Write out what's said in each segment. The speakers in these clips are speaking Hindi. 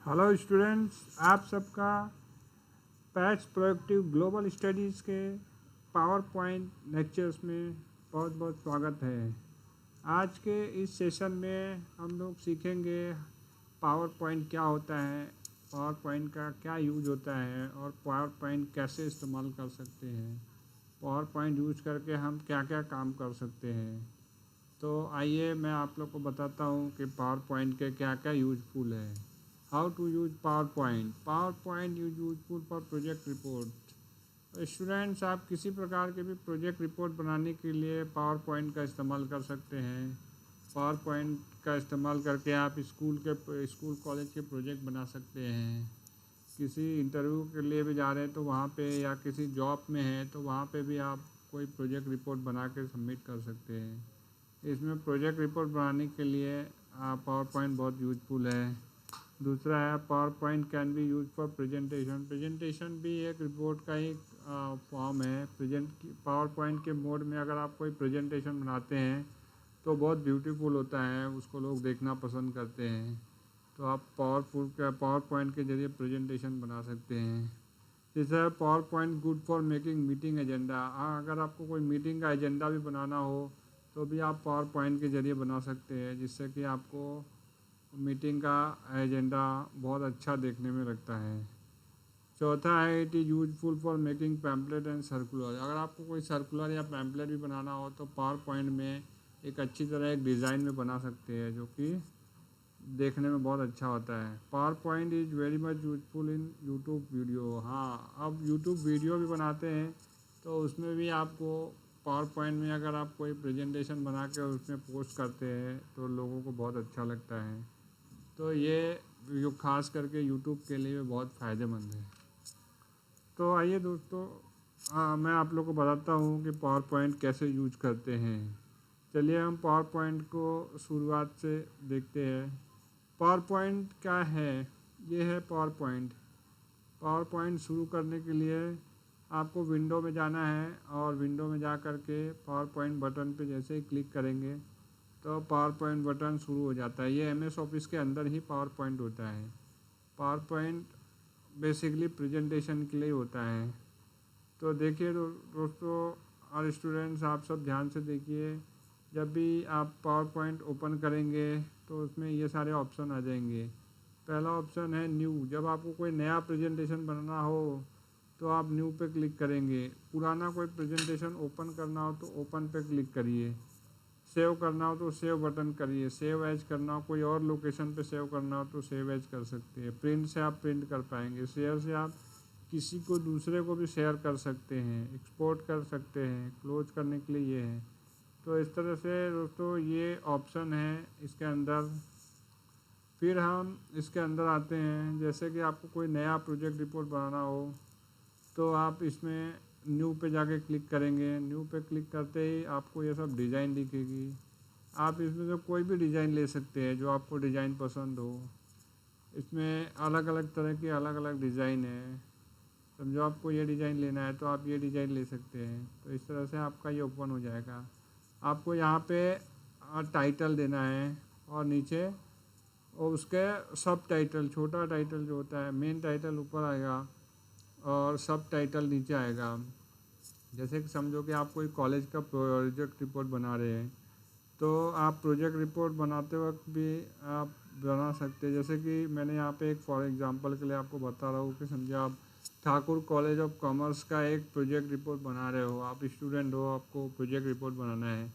हेलो स्टूडेंट्स, आप सबका पैच प्रोडक्टिव ग्लोबल स्टडीज़ के पावर पॉइंट लेक्चर्स में बहुत बहुत स्वागत है। आज के इस सेशन में हम लोग सीखेंगे पावर पॉइंट क्या होता है, पावर पॉइंट का क्या यूज होता है और पावर पॉइंट कैसे इस्तेमाल कर सकते हैं, पावर पॉइंट यूज करके हम क्या क्या काम कर सकते हैं। तो आइए मैं आप लोग को बताता हूँ कि पावर पॉइंट के क्या क्या यूजफुल है। How to use PowerPoint use useful for project report. Students, आप किसी प्रकार के भी प्रोजेक्ट रिपोर्ट बनाने के लिए पावर पॉइंट का इस्तेमाल कर सकते हैं। पावर पॉइंट का इस्तेमाल करके आप स्कूल कॉलेज के प्रोजेक्ट बना सकते हैं। किसी इंटरव्यू के लिए भी जा रहे हैं तो वहाँ पे, या किसी जॉब में हैं तो वहाँ पे भी आप कोई प्रोजेक्ट रिपोर्ट बना के सबमिट कर सकते हैं। इसमें प्रोजेक्ट रिपोर्ट बनाने के लिए पावर पॉइंट बहुत यूजफुल है। दूसरा है power point can be use for presentation भी एक रिपोर्ट का ही फॉर्म है। पावर पॉइंट के मोड में अगर आप कोई प्रेजेंटेशन बनाते हैं तो बहुत ब्यूटीफुल होता है, उसको लोग देखना पसंद करते हैं। तो आप पावर पॉइंट के जरिए प्रेजेंटेशन बना सकते हैं। तीसरा, power point good for making meeting agenda. अगर आपको कोई मीटिंग का एजेंडा भी बनाना हो तो भी आप पावर पॉइंट के ज़रिए बना सकते हैं, जिससे कि आपको मीटिंग का एजेंडा बहुत अच्छा देखने में लगता है। चौथा है it is useful for making pamphlet and circular. अगर आपको कोई सर्कुलर या पैम्पलेट भी बनाना हो तो पावर पॉइंट में एक अच्छी तरह एक डिज़ाइन में बना सकते हैं, जो कि देखने में बहुत अच्छा होता है। Power point is very much useful in YouTube video. हाँ, अब यूट्यूब वीडियो भी बनाते हैं तो उसमें भी आपको पावर पॉइंट में अगर आप कोई प्रेजेंटेशन बना के उसमें पोस्ट करते हैं तो लोगों को बहुत अच्छा लगता है। तो ये जो खास करके यूट्यूब के लिए बहुत फ़ायदेमंद है। तो आइए दोस्तों, मैं आप लोग को बताता हूँ कि पावर पॉइंट कैसे यूज करते हैं। चलिए हम पावर पॉइंट को शुरुआत से देखते हैं। पावर पॉइंट क्या है? ये है पावर पॉइंट। पावर पॉइंट शुरू करने के लिए आपको विंडो में जाना है और विंडो में जा कर के पावर पॉइंट बटन पे जैसे ही क्लिक करेंगे तो पावर पॉइंट बटन शुरू हो जाता है। ये MS ऑफिस के अंदर ही पावर पॉइंट होता है। पावर पॉइंट बेसिकली प्रेजेंटेशन के लिए होता है। तो देखिए दोस्तों और स्टूडेंट्स, आप सब ध्यान से देखिए। जब भी आप पावर पॉइंट ओपन करेंगे तो उसमें ये सारे ऑप्शन आ जाएंगे। पहला ऑप्शन है न्यू। जब आपको कोई नया प्रेजेंटेशन बनाना हो तो आप न्यू पे क्लिक करेंगे। पुराना कोई प्रेजेंटेशन ओपन करना हो तो ओपन पे क्लिक करिए। सेव करना हो तो सेव बटन करिए। सेव एज करना हो, कोई और लोकेशन पे सेव करना हो तो सेव एज कर सकते हैं। प्रिंट से आप प्रिंट कर पाएंगे। शेयर से आप किसी को दूसरे को भी शेयर कर सकते हैं। एक्सपोर्ट कर सकते हैं। क्लोज करने के लिए ये है। तो इस तरह से दोस्तों ये ऑप्शन है इसके अंदर। फिर हम इसके अंदर आते हैं। जैसे कि आपको कोई नया प्रोजेक्ट रिपोर्ट बनाना हो तो आप इसमें न्यू पे जाके क्लिक करेंगे। न्यू पे क्लिक करते ही आपको ये सब डिज़ाइन दिखेगी। आप इसमें से कोई भी डिज़ाइन ले सकते हैं जो आपको डिज़ाइन पसंद हो। इसमें अलग अलग तरह के अलग अलग डिज़ाइन है। समझो आपको ये डिज़ाइन लेना है तो आप ये डिज़ाइन ले सकते हैं। तो इस तरह से आपका ये ओपन हो जाएगा। आपको यहाँ पे टाइटल देना है और नीचे और उसके सब टाइटल, छोटा टाइटल जो होता है, मेन टाइटल ऊपर आएगा और सब टाइटल नीचे आएगा। जैसे कि समझो कि आप कोई कॉलेज का प्रोजेक्ट रिपोर्ट बना रहे हैं तो आप प्रोजेक्ट रिपोर्ट बनाते वक्त भी आप बना सकते हैं। जैसे कि मैंने यहाँ पे एक फॉर एग्जांपल के लिए आपको बता रहा हूँ कि समझे आप ठाकुर कॉलेज ऑफ कॉमर्स का एक प्रोजेक्ट रिपोर्ट बना रहे हो। आप स्टूडेंट हो, आपको प्रोजेक्ट रिपोर्ट बनाना है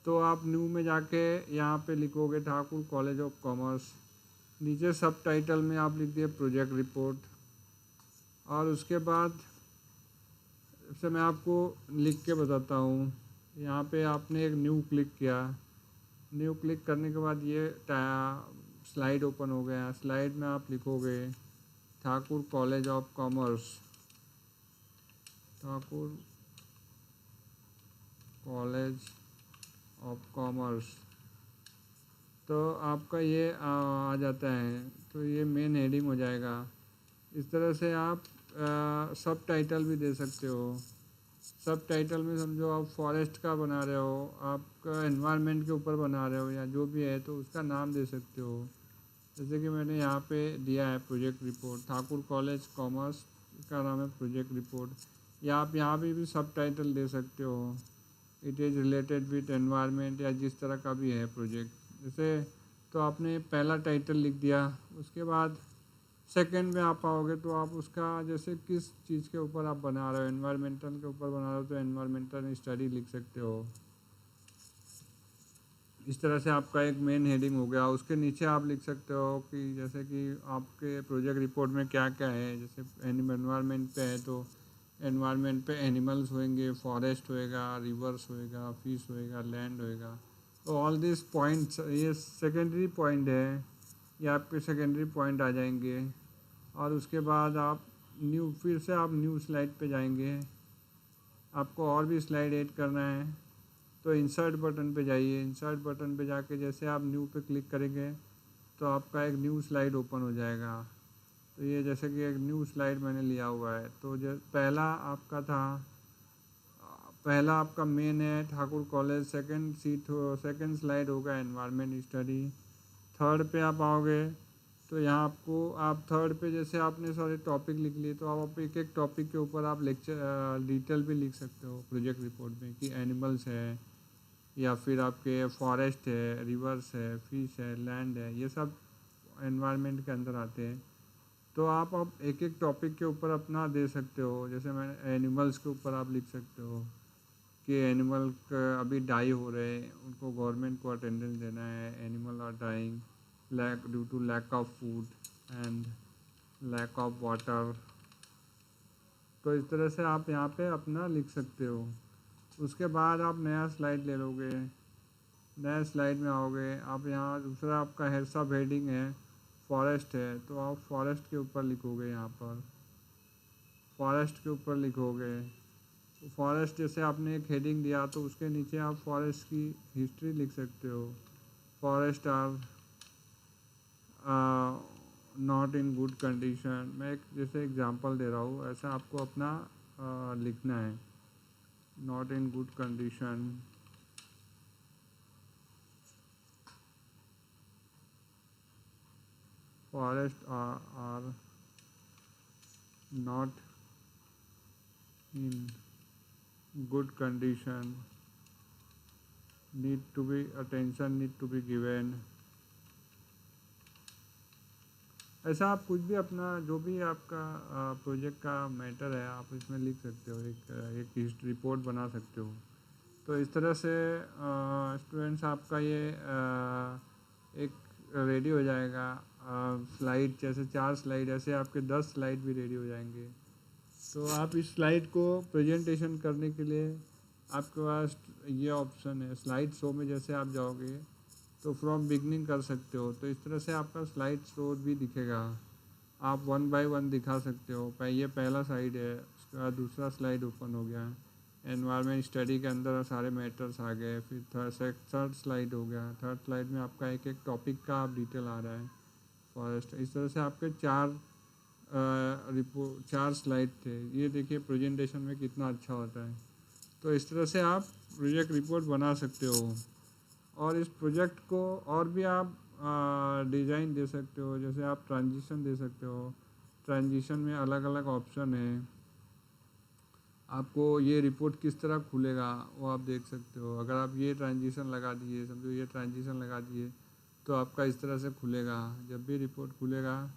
तो आप न्यू में जाके यहाँ पे लिखोगे ठाकुर कॉलेज ऑफ कॉमर्स। नीचे सब टाइटल में आप लिख दिए प्रोजेक्ट रिपोर्ट। और उसके बाद से मैं आपको लिख के बताता हूँ। यहाँ पे आपने एक न्यू क्लिक किया। न्यू क्लिक करने के बाद ये स्लाइड ओपन हो गया। स्लाइड में आप लिखोगे Thakur college of commerce. Thakur college of commerce. तो आपका ये आ जाता है। तो ये मेन हेडिंग हो जाएगा। इस तरह से आप सब टाइटल भी दे सकते हो। सब टाइटल में समझो आप फॉरेस्ट का बना रहे हो, आपका एनवायरनमेंट के ऊपर बना रहे हो या जो भी है तो उसका नाम दे सकते हो। जैसे कि मैंने यहाँ पे दिया है project report, Thakur college commerce का नाम है प्रोजेक्ट रिपोर्ट, या आप यहाँ भी सब टाइटल दे सकते हो, it is related with environment या जिस तरह का भी है प्रोजेक्ट जैसे। तो आपने पहला टाइटल लिख दिया, उसके बाद सेकंड में आप आओगे तो आप उसका जैसे किस चीज़ के ऊपर आप बना रहे हो, एनवायरमेंटल के ऊपर बना रहे हो तो एनवायरमेंटल स्टडी लिख सकते हो। इस तरह से आपका एक मेन हेडिंग हो गया। उसके नीचे आप लिख सकते हो कि जैसे कि आपके प्रोजेक्ट रिपोर्ट में क्या क्या है, जैसे एनवायरनमेंट पे है तो एनवायरनमेंट पे एनिमल्स होंगे, फॉरेस्ट होएगा, रिवर्स होएगा, फिश होएगा, लैंड होएगा। तो ऑल दिस पॉइंट्स ये सेकेंडरी पॉइंट है, ये आपके सेकेंडरी पॉइंट आ जाएंगे। और उसके बाद आप फिर से आप न्यू स्लाइड पे जाएंगे, आपको और भी स्लाइड ऐड करना है तो इंसर्ट बटन पे जाइए। इंसर्ट बटन पे जाके जैसे आप न्यू पे क्लिक करेंगे तो आपका एक न्यू स्लाइड ओपन हो जाएगा। तो ये जैसे कि एक न्यू स्लाइड मैंने लिया हुआ है। तो जो पहला आपका मेन है ठाकुर कॉलेज, सेकंड स्लाइड होगा एनवायरनमेंट स्टडी। थर्ड पे आप आओगे तो यहाँ आप थर्ड पे जैसे आपने सारे टॉपिक लिख लिए तो आप एक एक टॉपिक के ऊपर आप लेक्चर डिटेल भी लिख सकते हो प्रोजेक्ट रिपोर्ट में कि एनिमल्स है, या फिर आपके फॉरेस्ट है, रिवर्स है, फिश है, लैंड है, ये सब एनवायरनमेंट के अंदर आते हैं। तो आप एक एक टॉपिक के ऊपर अपना दे सकते हो। जैसे मैं एनिमल्स के ऊपर आप लिख सकते हो कि एनिमल अभी डाई हो रहे हैं, उनको गवर्नमेंट को अटेंडेंस देना है, animal are dying due to lack of food and lack of water. तो इस तरह से आप यहाँ पे अपना लिख सकते हो। उसके बाद आप नया स्लाइड ले लोगे, नया स्लाइड में आओगे, आप यहाँ दूसरा आपका है सब हेडिंग है फॉरेस्ट है तो आप फॉरेस्ट के ऊपर लिखोगे। यहाँ पर फॉरेस्ट के ऊपर लिखोगे तो फॉरेस्ट जैसे आपने एक हेडिंग दिया तो उसके नीचे आप फॉरेस्ट की हिस्ट्री लिख सकते हो। Forest are not in good condition, मैं एक जैसे एग्जांपल दे रहा हूँ, ऐसा आपको अपना लिखना है। Not in good condition, forest are not in good condition, attention need to be given। ऐसा आप कुछ भी अपना जो भी आपका प्रोजेक्ट का मैटर है आप इसमें लिख सकते हो, एक रिपोर्ट बना सकते हो। तो इस तरह से स्टूडेंट्स आपका ये एक रेडी हो जाएगा स्लाइड। जैसे 4 स्लाइड ऐसे आपके 10 स्लाइड भी रेडी हो जाएंगे। तो आप इस स्लाइड को प्रेजेंटेशन करने के लिए आपके पास ये ऑप्शन है स्लाइड शो में, जैसे आप जाओगे तो फ्रॉम बिगनिंग कर सकते हो। तो इस तरह से आपका स्लाइड शो भी दिखेगा, आप 1 बाय 1 दिखा सकते हो। ये पहला स्लाइड है, उसके बाद दूसरा स्लाइड ओपन हो गया, एनवायरनमेंट स्टडी के अंदर सारे मैटर्स आ गए। फिर थर्ड स्लाइड हो गया, थर्ड स्लाइड में आपका एक एक टॉपिक का आप डिटेल आ रहा है फॉरेस्ट। इस तरह से आपके 4 स्लाइड थे। ये देखिए प्रेजेंटेशन में कितना अच्छा होता है। तो इस तरह से आप प्रोजेक्ट रिपोर्ट बना सकते हो। और इस प्रोजेक्ट को और भी आप डिज़ाइन दे सकते हो, जैसे आप ट्रांजिशन दे सकते हो। ट्रांजिशन में अलग अलग ऑप्शन है, आपको ये रिपोर्ट किस तरह खुलेगा वो आप देख सकते हो। अगर आप ये ट्रांजिशन लगा दिए, समझो ये ट्रांजिशन लगा दिए तो आपका इस तरह से खुलेगा। जब भी रिपोर्ट खुलेगा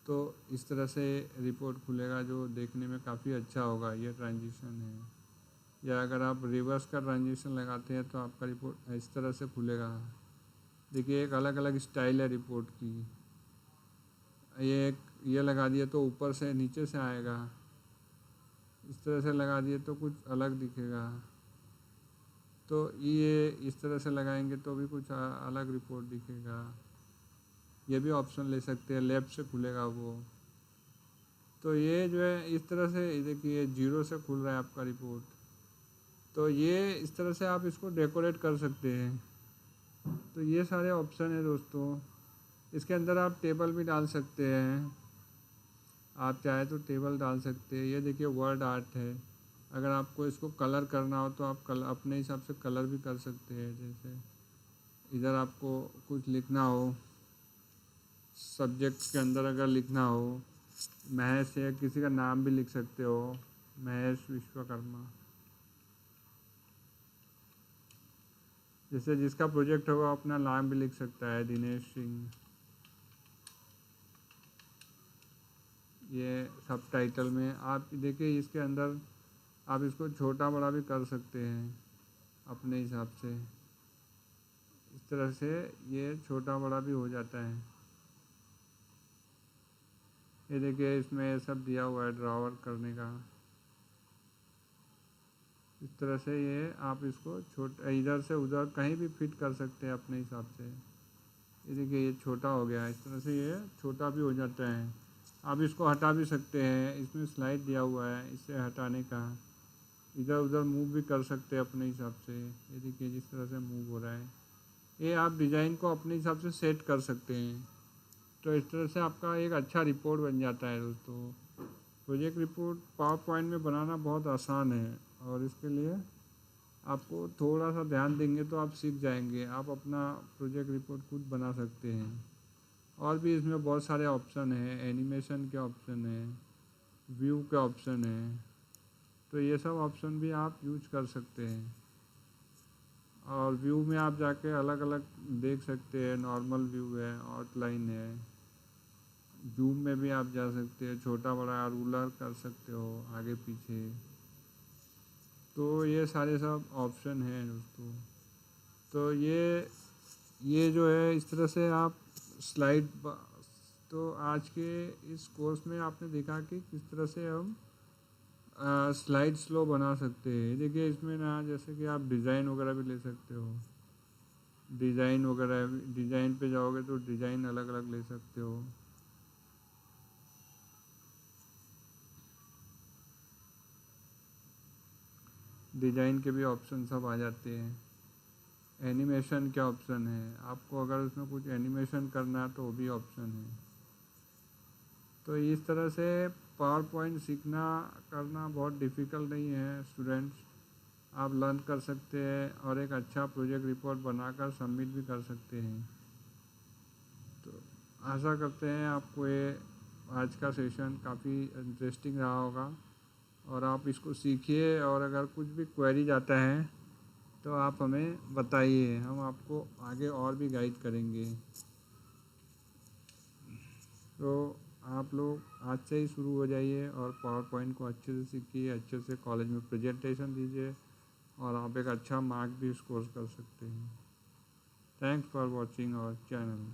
तो इस तरह से रिपोर्ट खुलेगा जो देखने में काफ़ी अच्छा होगा, ये ट्रांजिशन है। या अगर आप रिवर्स का ट्रांजिशन लगाते हैं तो आपका रिपोर्ट इस तरह से खुलेगा। देखिए एक अलग अलग स्टाइल है रिपोर्ट की। ये लगा दिए तो ऊपर से नीचे से आएगा, इस तरह से लगा दिए तो कुछ अलग दिखेगा। तो ये इस तरह से लगाएंगे तो भी कुछ अलग रिपोर्ट दिखेगा। ये भी ऑप्शन ले सकते हैं, लेफ्ट से खुलेगा वो। तो ये जो है इस तरह से देखिए 0 से खुल रहा है आपका रिपोर्ट। तो ये इस तरह से आप इसको डेकोरेट कर सकते हैं। तो ये सारे ऑप्शन है दोस्तों। इसके अंदर आप टेबल भी डाल सकते हैं, आप चाहे तो टेबल डाल सकते हैं। ये देखिए वर्ड आर्ट है, अगर आपको इसको कलर करना हो तो आप अपने हिसाब से कलर भी कर सकते हैं। जैसे इधर आपको कुछ लिखना हो, सब्जेक्ट के अंदर अगर लिखना हो, महेश या किसी का नाम भी लिख सकते हो, महेश विश्वकर्मा। जैसे जिसका प्रोजेक्ट होगा अपना नाम भी लिख सकता है, दिनेश सिंह। ये सब टाइटल में आप देखिए, इसके अंदर आप इसको छोटा बड़ा भी कर सकते हैं अपने हिसाब से। इस तरह से ये छोटा बड़ा भी हो जाता है। ये देखिए इसमें सब दिया हुआ है ड्रावर करने का। इस तरह से ये आप इसको छोटा इधर से उधर कहीं भी फिट कर सकते हैं अपने हिसाब से। ये देखिए ये छोटा हो गया, इस तरह से ये छोटा भी हो जाता है। आप इसको हटा भी सकते हैं, इसमें स्लाइड दिया हुआ है इसे हटाने का। इधर उधर मूव भी कर सकते हैं अपने हिसाब से। ये देखिए जिस तरह से मूव हो रहा है, ये आप डिज़ाइन को अपने हिसाब से सेट कर सकते हैं। तो इस तरह से आपका एक अच्छा रिपोर्ट बन जाता है दोस्तों। प्रोजेक्ट रिपोर्ट पावर पॉइंट में बनाना बहुत आसान है, और इसके लिए आपको थोड़ा सा ध्यान देंगे तो आप सीख जाएंगे। आप अपना प्रोजेक्ट रिपोर्ट खुद बना सकते हैं। और भी इसमें बहुत सारे ऑप्शन हैं, एनिमेशन के ऑप्शन हैं, व्यू के ऑप्शन हैं। तो ये सब ऑप्शन भी आप यूज कर सकते हैं। और व्यू में आप जाके अलग अलग देख सकते हैं, नॉर्मल व्यू है, आउटलाइन है। जूम में भी आप जा सकते हैं, छोटा बड़ा रूलर कर सकते हो आगे पीछे। तो ये सारे सब ऑप्शन हैं दोस्तों। तो ये जो है इस तरह से आप स्लाइड। तो आज के इस कोर्स में आपने देखा कि किस तरह से हम स्लाइड स्लो बना सकते हैं। देखिए इसमें ना जैसे कि आप डिज़ाइन वगैरह भी ले सकते हो। डिज़ाइन वगैरह डिज़ाइन पे जाओगे तो डिज़ाइन अलग अलग ले सकते हो। डिज़ाइन के भी ऑप्शन सब आ जाते हैं। एनिमेशन के ऑप्शन है, आपको अगर उसमें कुछ एनिमेशन करना है तो वो भी ऑप्शन है। तो इस तरह से पावर पॉइंट सीखना करना बहुत डिफ़िकल्ट नहीं है स्टूडेंट्स। आप लर्न कर सकते हैं और एक अच्छा प्रोजेक्ट रिपोर्ट बनाकर सबमिट भी कर सकते हैं। तो आशा करते हैं आपको ये आज का सेशन काफ़ी इंटरेस्टिंग रहा होगा, और आप इसको सीखिए। और अगर कुछ भी क्वेरीज आता है तो आप हमें बताइए, हम आपको आगे और भी गाइड करेंगे। तो आप लोग आज से ही शुरू हो जाइए और पावर पॉइंट को अच्छे से सीखिए, अच्छे से कॉलेज में प्रेजेंटेशन दीजिए, और आप एक अच्छा मार्क भी स्कोर कर सकते हैं। Thanks for watching our channel.